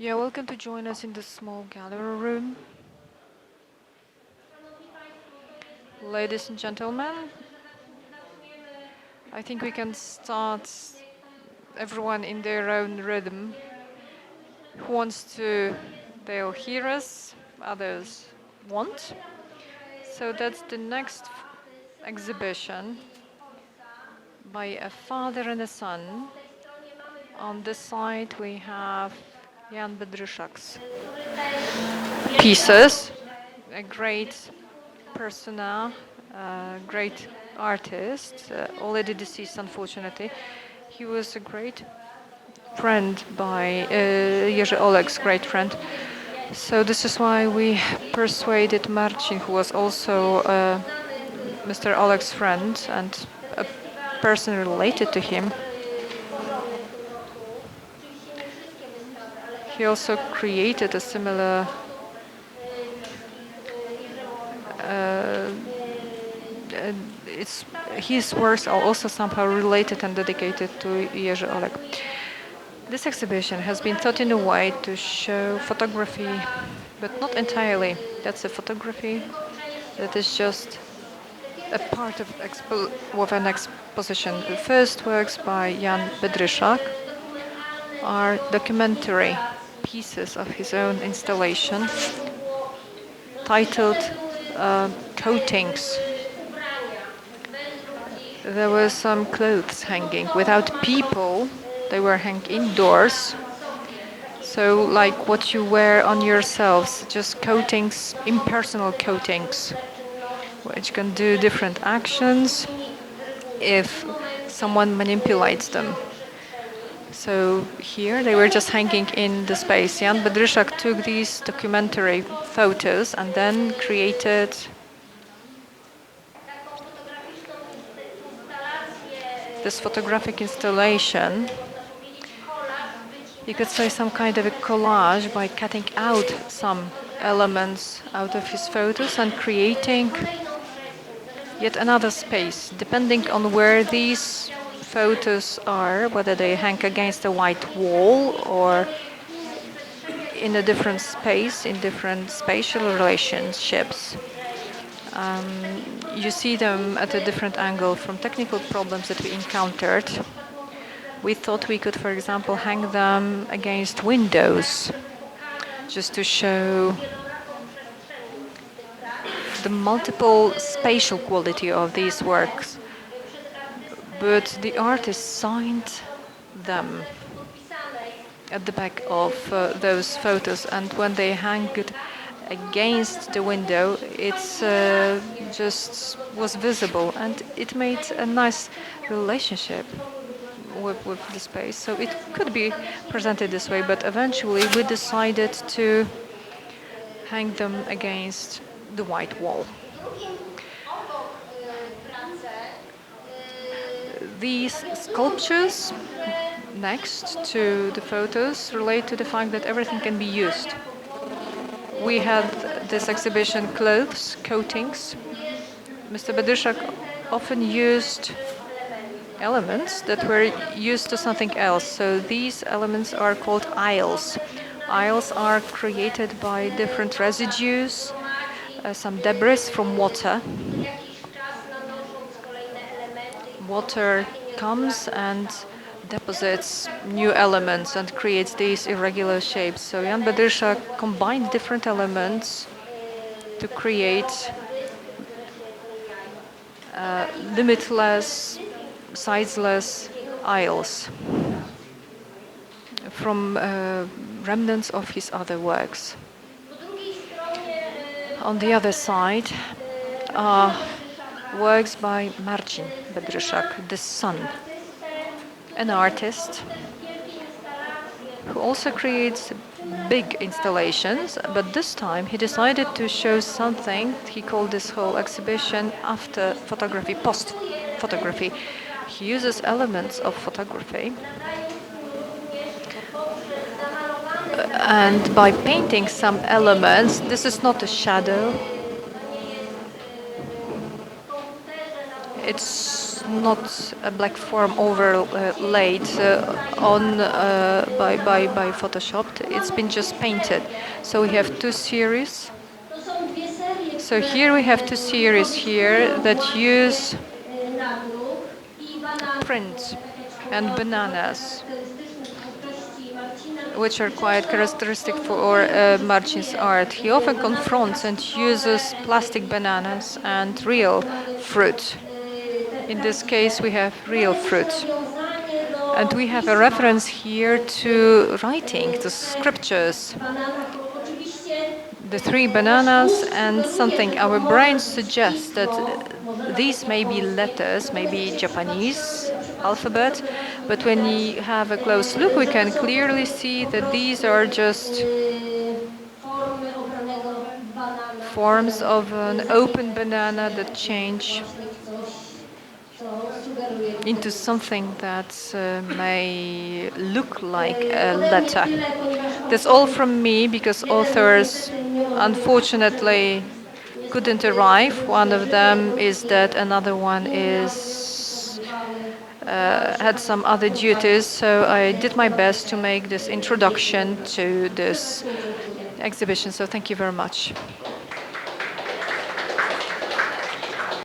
You're welcome to join us in the small gallery room. Ladies and gentlemen, I think we can start everyone in their own rhythm. Who wants to, they'll hear us, others won't. So that's the next exhibition by a father and a son. On this side we have Jan Bedryszak's pieces, a great persona, a great artist, already deceased unfortunately. He was a great friend by Jerzy Oleg's great friend. So this is why we persuaded Marcin, who was also Mr. Oleg's friend and a person related to him. He also created a similar uh, it's his works are also somehow related and dedicated to Jerzy Oleg. This exhibition has been thought in a way to show photography, but not entirely. That's a photography that is just a part of an exposition. The first works by Jan Bedryszak are documentary pieces of his own installation titled Coatings. There were some clothes hanging without people. They were hung indoors. So like what you wear on yourselves, just coatings, impersonal coatings, which can do different actions if someone manipulates them. So here they were just hanging in the space. Jan Bedryszak took these documentary photos and then created this photographic installation. You could say some kind of a collage by cutting out some elements out of his photos and creating yet another space, depending on where these photos are, whether they hang against a white wall or in a different space, in different spatial relationships. You see them at a different angle from technical problems that we encountered. We thought we could, for example, hang them against windows just to show the multiple spatial quality of these works. But the artist signed them at the back of those photos, and when they hang it against the window, it's just was visible, and it made a nice relationship with the space. So it could be presented this way, but eventually we decided to hang them against the white wall. These sculptures next to the photos relate to the fact that everything can be used. We had this exhibition clothes, coatings. Mr. Bedryszak often used elements that were used to something else. So these elements are called aisles. Aisles are created by different residues, some debris from water. Water comes and deposits new elements and creates these irregular shapes. So Jan Bedryszak combined different elements to create limitless, sizeless aisles from remnants of his other works. On the other side are works by Marcin Bedryszak, the son, an artist who also creates big installations, but this time he decided to show something. He called this whole exhibition after photography, post photography. He uses elements of photography, and by painting some elements, this is not a shadow, it's not a black form overlaid on by photoshopped. It's been just painted. So we have two series. So here we have two series here that use print and bananas, which are quite characteristic for Marcin's art. He often confronts and uses plastic bananas and real fruit. In this case, we have real fruit. And we have a reference here to writing, to scriptures. The three bananas and something. Our brain suggests that these may be letters, maybe Japanese alphabet, but when you have a close look, we can clearly see that these are just forms of an open banana that change into something that may look like a letter. That's all from me because authors unfortunately couldn't arrive. One of them is that another one is had some other duties, so I did my best to make this introduction to this exhibition. So thank you very much.